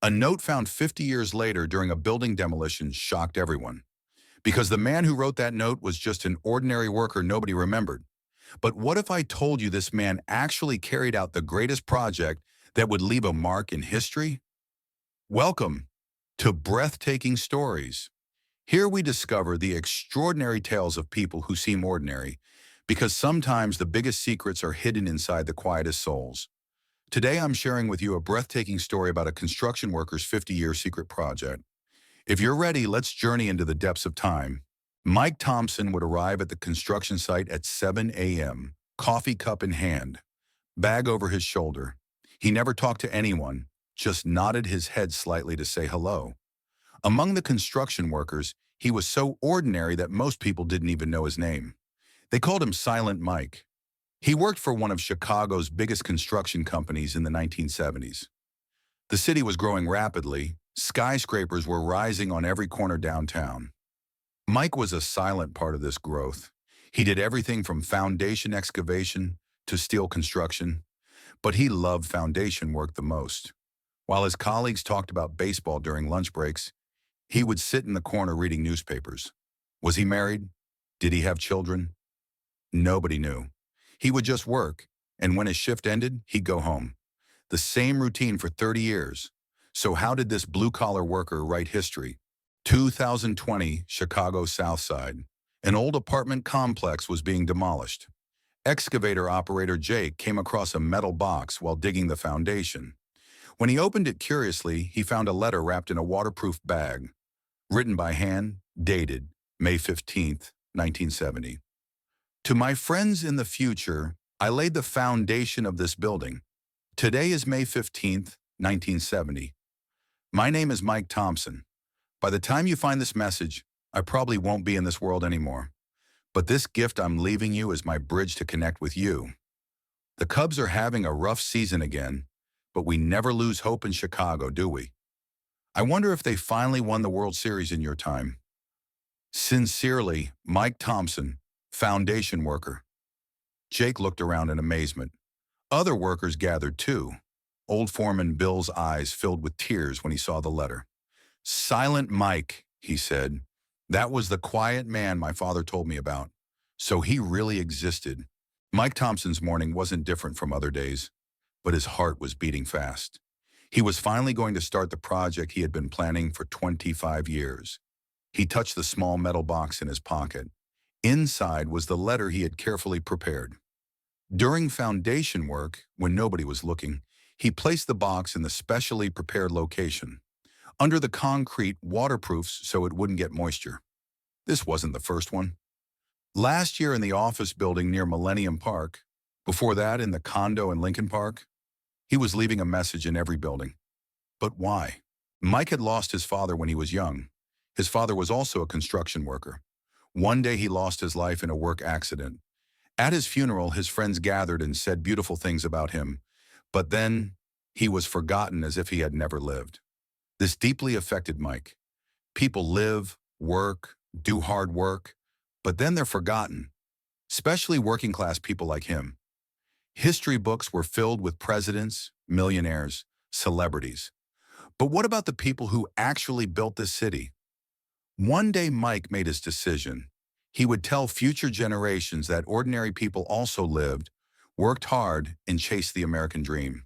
A note found 50 years later during a building demolition shocked everyone, because the man who wrote that note was just an ordinary worker nobody remembered. But what if I told you this man actually carried out the greatest project that would leave a mark in history? Welcome to Breathtaking Stories. Here we discover the extraordinary tales of people who seem ordinary, because sometimes the biggest secrets are hidden inside the quietest souls. Today I'm sharing with you a breathtaking story about a construction worker's 50-year secret project. If you're ready, let's journey into the depths of time. Mike Thompson would arrive at the construction site at 7 a.m., coffee cup in hand, bag over his shoulder. He never talked to anyone, just nodded his head slightly to say hello. Among the construction workers, he was so ordinary that most people didn't even know his name. They called him Silent Mike. He worked for one of Chicago's biggest construction companies in the 1970s. The city was growing rapidly. Skyscrapers were rising on every corner downtown. Mike was a silent part of this growth. He did everything from foundation excavation to steel construction, but he loved foundation work the most. While his colleagues talked about baseball during lunch breaks, he would sit in the corner reading newspapers. Was he married? Did he have children? Nobody knew. He would just work, and when his shift ended, he'd go home. The same routine for 30 years. So how did this blue-collar worker write history? 2020, Chicago South Side. An old apartment complex was being demolished. Excavator operator Jake came across a metal box while digging the foundation. When he opened it curiously, he found a letter wrapped in a waterproof bag, written by hand, dated May 15th, 1970. To my friends in the future, I laid the foundation of this building. Today is May 15th, 1970. My name is Mike Thompson. By the time you find this message, I probably won't be in this world anymore. But this gift I'm leaving you is my bridge to connect with you. The Cubs are having a rough season again, but we never lose hope in Chicago, do we? I wonder if they finally won the World Series in your time. Sincerely, Mike Thompson, foundation worker. Jake looked around in amazement. Other workers gathered too. Old foreman Bill's eyes filled with tears when he saw the letter. Silent Mike, he said. That was the quiet man my father told me about. So he really existed. Mike Thompson's morning wasn't different from other days, but his heart was beating fast. He was finally going to start the project he had been planning for 25 years. He touched the small metal box in his pocket. Inside was the letter he had carefully prepared. During foundation work, when nobody was looking, he placed the box in the specially prepared location, under the concrete, waterproofs so it wouldn't get moisture. This wasn't the first one. Last year in the office building near Millennium Park, before that in the condo in Lincoln Park, he was leaving a message in every building. But why? Mike had lost his father when he was young. His father was also a construction worker. One day he lost his life in a work accident. At his funeral, his friends gathered and said beautiful things about him, but then he was forgotten as if he had never lived. This deeply affected Mike. People live, work, do hard work, but then they're forgotten, especially working class people like him. History books were filled with presidents, millionaires, celebrities. But what about the people who actually built this city? One day Mike made his decision. He would tell future generations that ordinary people also lived, worked hard, and chased the American dream.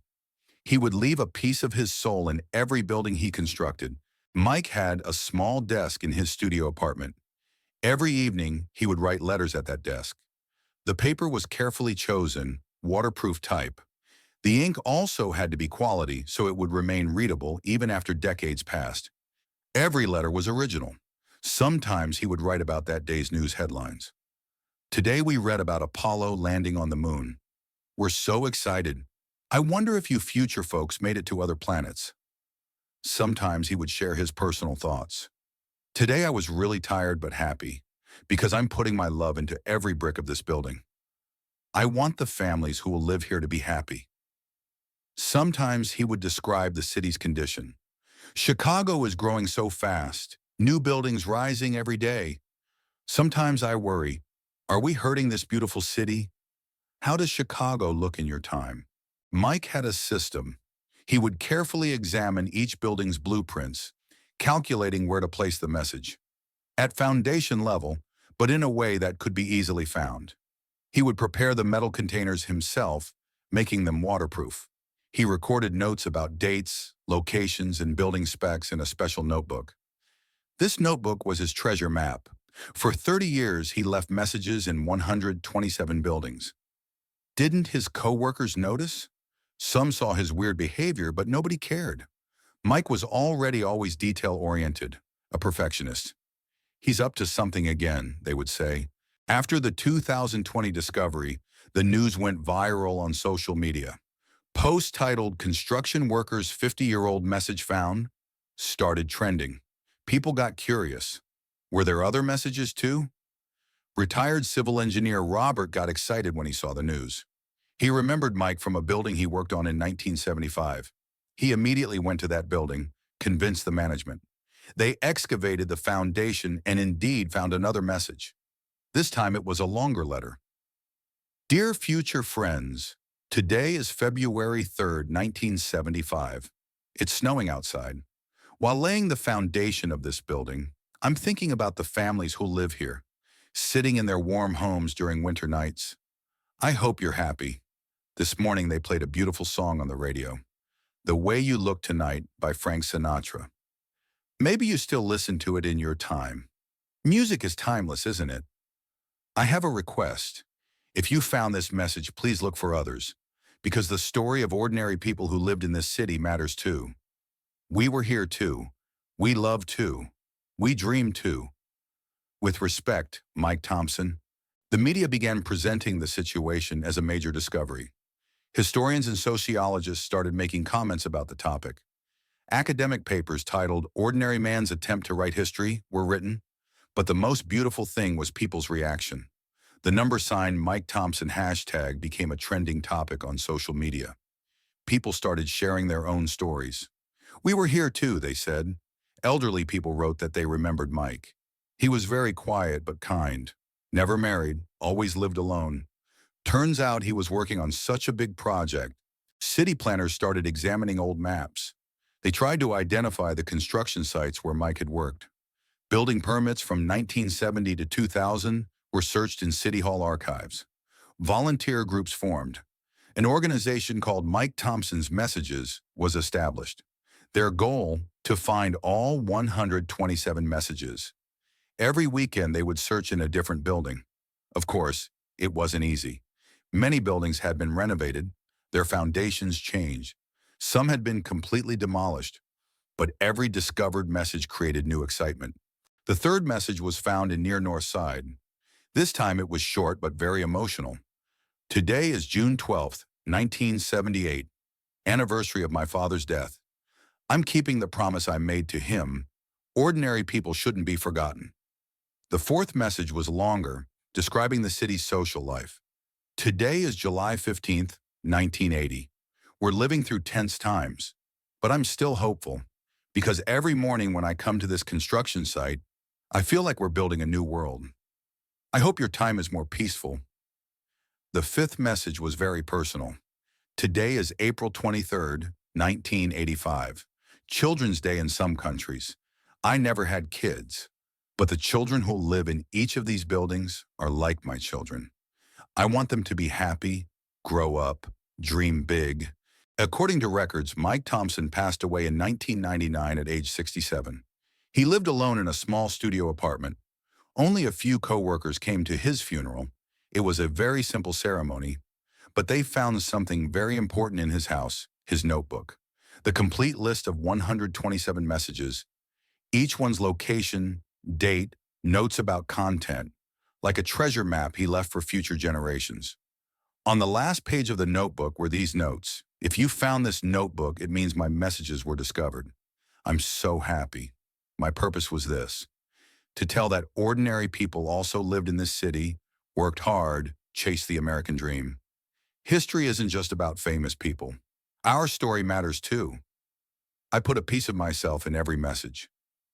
He would leave a piece of his soul in every building he constructed. Mike had a small desk in his studio apartment. Every evening, he would write letters at that desk. The paper was carefully chosen, waterproof type. The ink also had to be quality so it would remain readable even after decades passed. Every letter was original. Sometimes he would write about that day's news headlines. Today we read about Apollo landing on the moon. We're so excited. I wonder if you future folks made it to other planets. Sometimes he would share his personal thoughts. Today I was really tired but happy, because I'm putting my love into every brick of this building. I want the families who will live here to be happy. Sometimes he would describe the city's condition. Chicago is growing so fast, new buildings rising every day. Sometimes I worry, are we hurting this beautiful city? How does Chicago look in your time? Mike had a system. He would carefully examine each building's blueprints, calculating where to place the message. At foundation level, but in a way that could be easily found. He would prepare the metal containers himself, making them waterproof. He recorded notes about dates, locations, and building specs in a special notebook. This notebook was his treasure map. For 30 years, he left messages in 127 buildings. Didn't his coworkers notice? Some saw his weird behavior, but nobody cared. Mike was already always detail-oriented, a perfectionist. He's up to something again, they would say. After the 2020 discovery, the news went viral on social media. Posts titled "Construction Workers 50-Year-Old Message Found" started trending. People got curious. Were there other messages too? Retired civil engineer Robert got excited when he saw the news. He remembered Mike from a building he worked on in 1975. He immediately went to that building, convinced the management. They excavated the foundation and indeed found another message. This time it was a longer letter. Dear future friends, today is February 3rd, 1975. It's snowing outside. While laying the foundation of this building, I'm thinking about the families who live here, sitting in their warm homes during winter nights. I hope you're happy. This morning they played a beautiful song on the radio, "The Way You Look Tonight" by Frank Sinatra. Maybe you still listen to it in your time. Music is timeless, isn't it? I have a request. If you found this message, please look for others, because the story of ordinary people who lived in this city matters too. We were here too. We loved too. We dreamed too. With respect, Mike Thompson. The media began presenting the situation as a major discovery. Historians and sociologists started making comments about the topic. Academic papers titled "Ordinary Man's Attempt to Write History" were written, but the most beautiful thing was people's reaction. The number sign Mike Thompson hashtag became a trending topic on social media. People started sharing their own stories. We were here too, they said. Elderly people wrote that they remembered Mike. He was very quiet but kind. Never married, always lived alone. Turns out he was working on such a big project. City planners started examining old maps. They tried to identify the construction sites where Mike had worked. Building permits from 1970 to 2000 were searched in City Hall archives. Volunteer groups formed. An organization called Mike Thompson's Messages was established. Their goal, to find all 127 messages. Every weekend they would search in a different building. Of course, it wasn't easy. Many buildings had been renovated, their foundations changed. Some had been completely demolished, but every discovered message created new excitement. The third message was found in near North Side. This time it was short but very emotional. Today is June 12th, 1978, anniversary of my father's death. I'm keeping the promise I made to him. Ordinary people shouldn't be forgotten. The fourth message was longer, describing the city's social life. Today is July 15th, 1980. We're living through tense times, but I'm still hopeful, because every morning when I come to this construction site, I feel like we're building a new world. I hope your time is more peaceful. The fifth message was very personal. Today is April 23rd, 1985. Children's Day in some countries. I never had kids, but the children who live in each of these buildings are like my children. I want them to be happy, grow up, dream big. According to records, Mike Thompson passed away in 1999 at age 67. He lived alone in a small studio apartment. Only a few co-workers came to his funeral. It was a very simple ceremony, but they found something very important in his house, his notebook. The complete list of 127 messages, each one's location, date, notes about content, like a treasure map he left for future generations. On the last page of the notebook were these notes. If you found this notebook, it means my messages were discovered. I'm so happy. My purpose was this: to tell that ordinary people also lived in this city, worked hard, chased the American dream. History isn't just about famous people. Our story matters too. I put a piece of myself in every message.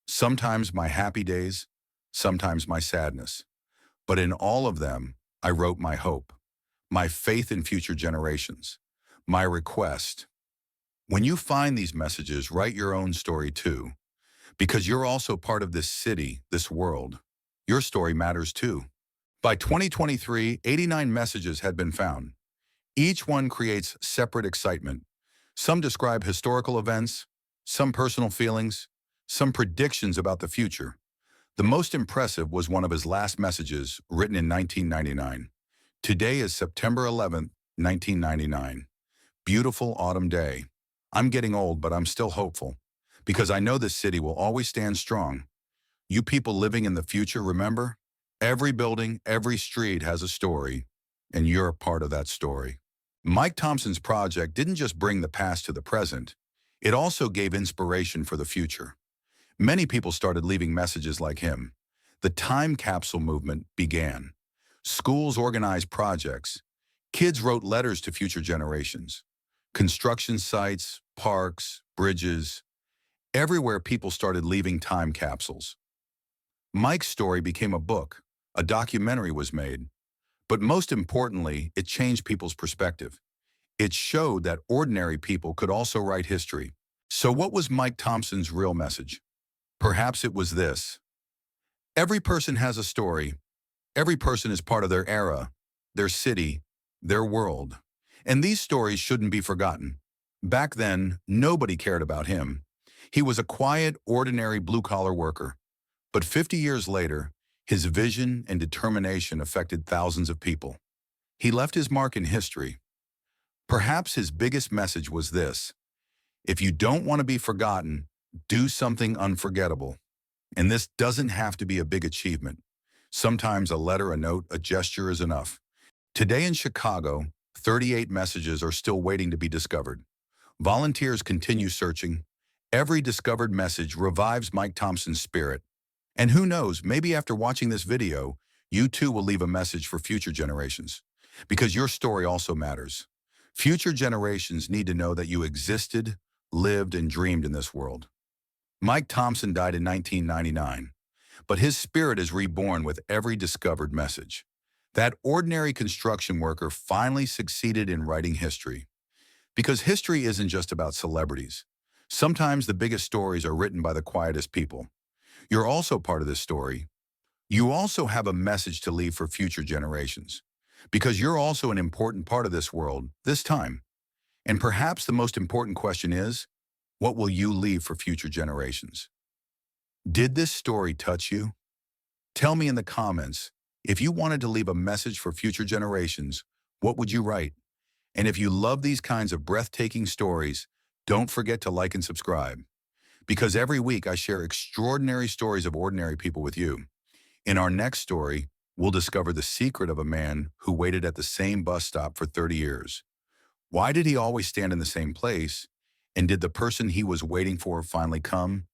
Sometimes my happy days, sometimes my sadness. But in all of them, I wrote my hope, my faith in future generations, my request. When you find these messages, write your own story too, because you're also part of this city, this world. Your story matters too. By 2023, 89 messages had been found. Each one creates separate excitement. Some describe historical events, some personal feelings, some predictions about the future. The most impressive was one of his last messages, written in 1999. Today is September 11th, 1999. Beautiful autumn day. I'm getting old, but I'm still hopeful, because I know this city will always stand strong. You people living in the future, remember? Every building, every street has a story, and you're a part of that story. Mike Thompson's project didn't just bring the past to the present, it also gave inspiration for the future. Many people started leaving messages like him. The time capsule movement began. Schools organized projects. Kids wrote letters to future generations. Construction sites, parks, bridges. Everywhere people started leaving time capsules. Mike's story became a book. A documentary was made. But most importantly, it changed people's perspective. It showed that ordinary people could also write history. So what was Mike Thompson's real message? Perhaps it was this. Every person has a story. Every person is part of their era, their city, their world. And these stories shouldn't be forgotten. Back then, nobody cared about him. He was a quiet, ordinary blue-collar worker. But 50 years later, his vision and determination affected thousands of people. He left his mark in history. Perhaps his biggest message was this: if you don't want to be forgotten, do something unforgettable. And this doesn't have to be a big achievement. Sometimes a letter, a note, a gesture is enough. Today in Chicago, 38 messages are still waiting to be discovered. Volunteers continue searching. Every discovered message revives Mike Thompson's spirit. And who knows, maybe after watching this video, you too will leave a message for future generations. Because your story also matters. Future generations need to know that you existed, lived, and dreamed in this world. Mike Thompson died in 1999, but his spirit is reborn with every discovered message. That ordinary construction worker finally succeeded in writing history. Because history isn't just about celebrities. Sometimes the biggest stories are written by the quietest people. You're also part of this story. You also have a message to leave for future generations. Because you're also an important part of this world, this time. And perhaps the most important question is, what will you leave for future generations? Did this story touch you? Tell me in the comments, if you wanted to leave a message for future generations, what would you write? And if you love these kinds of breathtaking stories, don't forget to like and subscribe. Because every week I share extraordinary stories of ordinary people with you. In our next story, we'll discover the secret of a man who waited at the same bus stop for 30 years. Why did he always stand in the same place? And did the person he was waiting for finally come?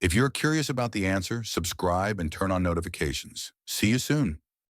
If you're curious about the answer, subscribe and turn on notifications. See you soon.